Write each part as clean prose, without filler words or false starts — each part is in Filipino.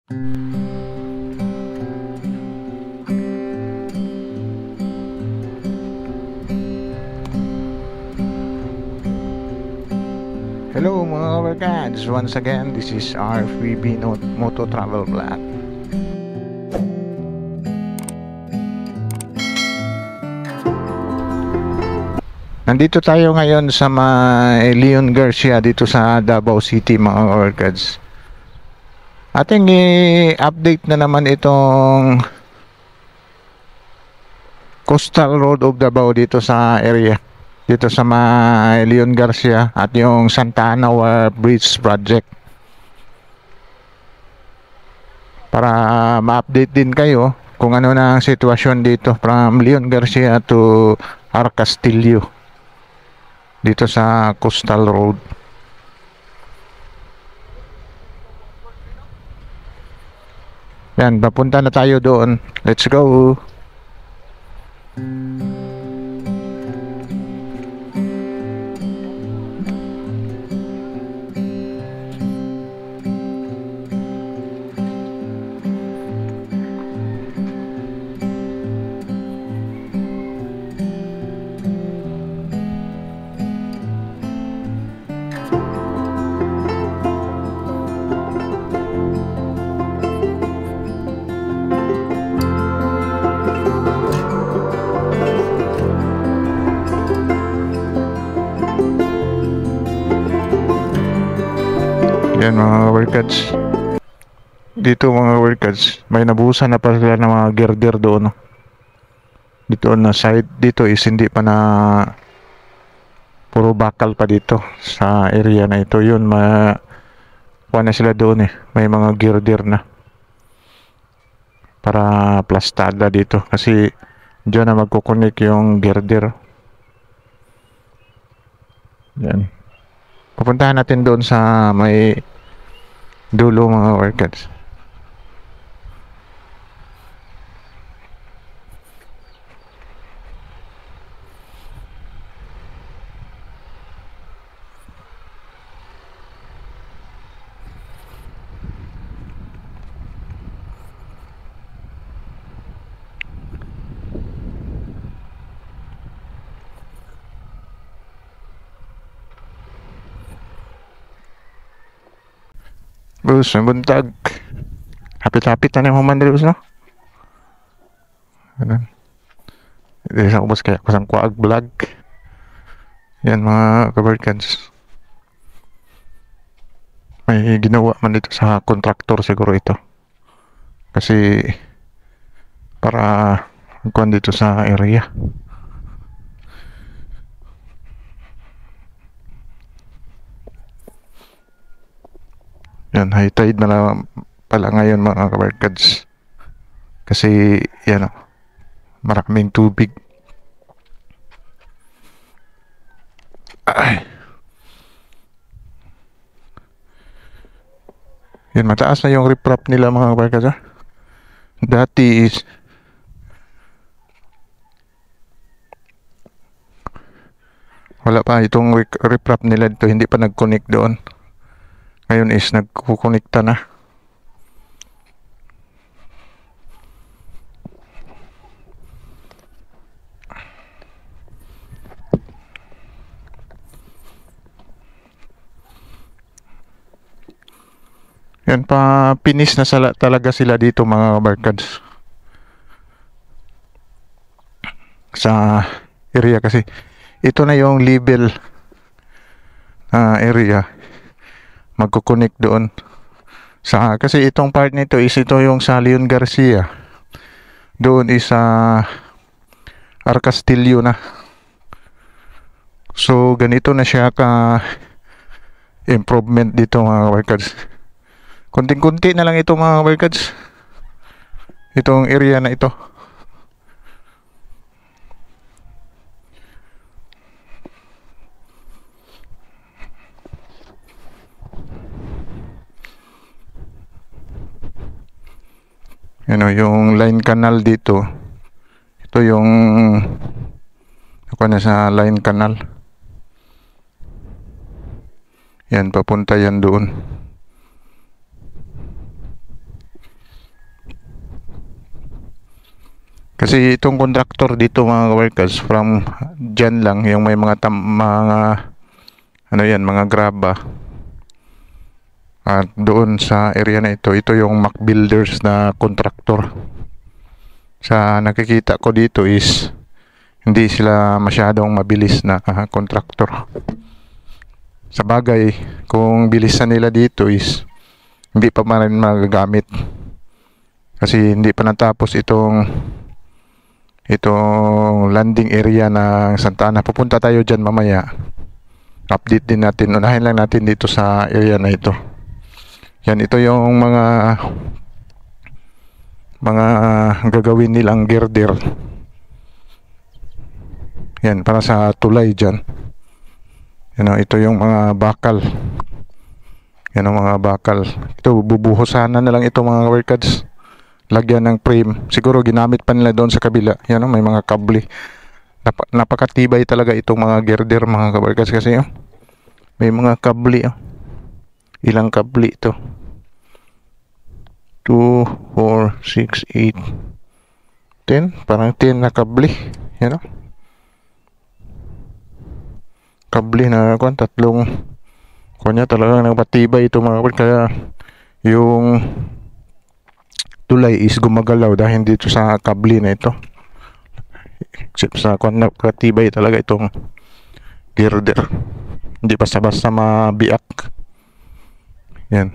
Hello mga kabarkads, once again this is RFVB Moto Travel Vlog. Nandito tayo ngayon sa may Leon Garcia dito sa Davao City mga kabarkads. Ating i-update na naman itong Coastal Road of Davao dito sa area, dito sa may Leon Garcia at yung Santa Ana Bridge Project, para ma-update din kayo kung ano na ang sitwasyon dito from Leon Garcia to Arcastillo dito sa Coastal Road. Yan, papunta na tayo doon. Let's go. Yan mga workers. Dito mga workers, may nabuhusan na pa sila ng mga girder doon. Dito na side, dito is hindi pa na, puro bakal pa dito sa area na ito. Yun, kuha na sila doon may mga girder na para plastada dito kasi dyan na magkukunik yung girder. Yan, pupuntahan natin doon sa may dulo mga workers. Bus, may buntag. Hapit-hapit na yung human dito, no? Ganun. Dito sa ubos kaya kusang kuwaag vlog. Yan mga kabarkads. May ginawa man dito sa kontraktor siguro ito. Kasi para kuwan dito sa area. Yan, high tide na lang pala ngayon mga kabarkads. Kasi yan, maraming tubig. Ay. Yan, mataas na yung riprap nila mga kabarkads. Dati is wala pa itong riprap nila dito, hindi pa nag-connect doon. Ngayon is nagkukonekta na. Yan, pa pinis na talaga sila dito mga kabarkads sa area kasi ito na yung level area. Magkukunik doon sa, kasi itong part nito is ito yung sa Leon Garcia, doon is sa Arcastillo na. So ganito na siya ka improvement dito mga workers. Kunting-kunti na lang ito mga workers, itong area na ito. Yung line canal dito. Ito yung ako na sa line canal. Yan, papunta yan doon. Kasi itong contractor dito mga workers from dyan lang yung may mga ano yan, mga graba. At doon sa area na ito yung Mac Builders na contractor. Sa nakikita ko dito is hindi sila masyadong mabilis na contractor. Sa bagay, kung bilisan nila dito is hindi pa rin magagamit. Kasi hindi pa natapos itong landing area ng Santa Ana. Pupunta tayo dyan mamaya. Update din natin. Unahin lang natin dito sa area na ito. Yan, ito yung mga gagawin nilang girder. Yan, para sa tulay dyan. Yan, ito yung mga bakal. Yan ang mga bakal. Ito, bubuhusanan na lang ito mga workers. Lagyan ng frame. Siguro ginamit pa nila doon sa kabila. Yan, may mga kable. Napakatibay talaga itong mga girder mga workers kasi may mga kable. Ilang kable ito? 2, 4, 6, 8, 10. Parang 10 na kable. Yan kable na tatlong kunya talaga napatibay ito mga workers. Kaya yung tulay is gumagalaw dahil dito sa kable na ito. Except sa nakatibay talaga itong girder. Hindi basta-basta mabiak. Yan.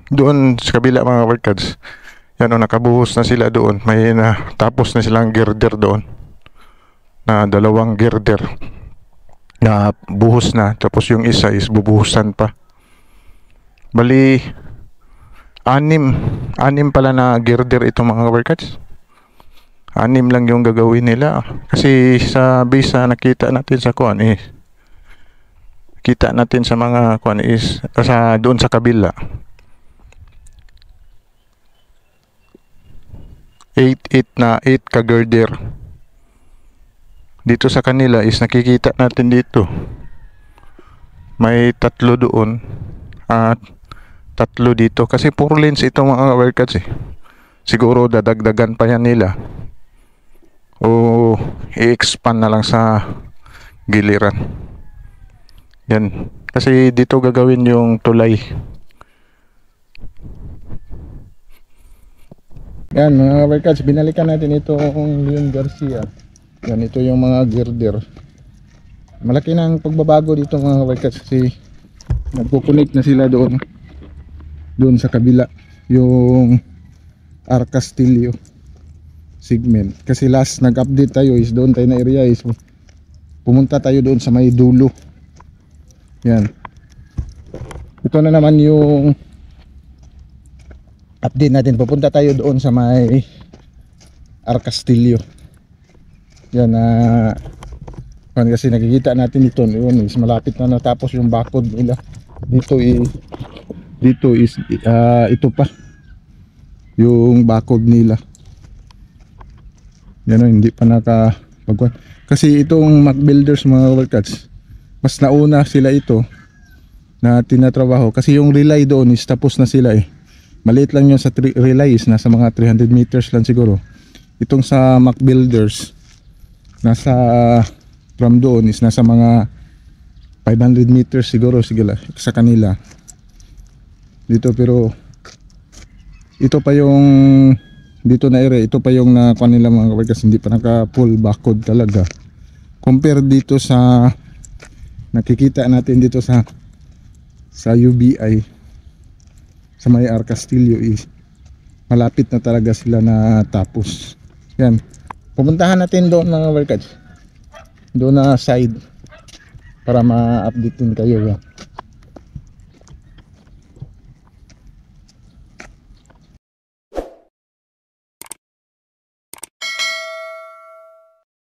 Doon sa kabila mga workers, yan nakabuhos na sila doon. May tapos na silang girder doon. Na dalawang girder na buhos na. Tapos yung isa is bubuhusan pa. Bali, anim pala na girder itong mga workers. 6 lang yung gagawin nila. Kasi sa visa nakita natin sa kuan kita natin sa mga kuan is sa doon sa kabila 8 ka girder. Dito sa kanila is nakikita natin dito may 3 doon at 3 dito kasi 4 lanes itong mga workers siguro dadagdagan pa yan nila o i-expand na lang sa giliran. Yan, kasi dito gagawin yung tulay. Yan mga workers, binalikan natin itong Leon Garcia. Yan, ito yung mga girder. Malaki na ang pagbabago dito mga workers kasi nagpo-connect na sila doon sa kabila yung R. Castillo segment. Kasi last nag-update tayo is doon tayo na area is pumunta tayo doon sa may dulo. Yan. Ito na naman yung update natin. Pupunta tayo doon sa may R. Castillo. Yan kasi nakikita natin ito yun is malapit na natapos yung bakod nila. Dito is ito pa yung bakod nila. Yan hindi pa nakapagwan. Kasi itong Mac Builders mga workers, mas nauna sila ito na tinatrabaho kasi yung relay doon is tapos na sila maliit lang yung sa relay is nasa mga 300 meters lang siguro. Itong sa Mac Builders nasa from doon is nasa mga 500 meters siguro sa kanila dito. Pero ito pa yung dito na area, ito pa yung na kanila mga workers, hindi pa naka full bakod talaga compare dito sa nakikita natin dito sa UBI sa may R. Castillo is malapit na talaga sila na tapos. Yan, pupuntahan natin doon mga workers, doon na side para ma-update din kayo.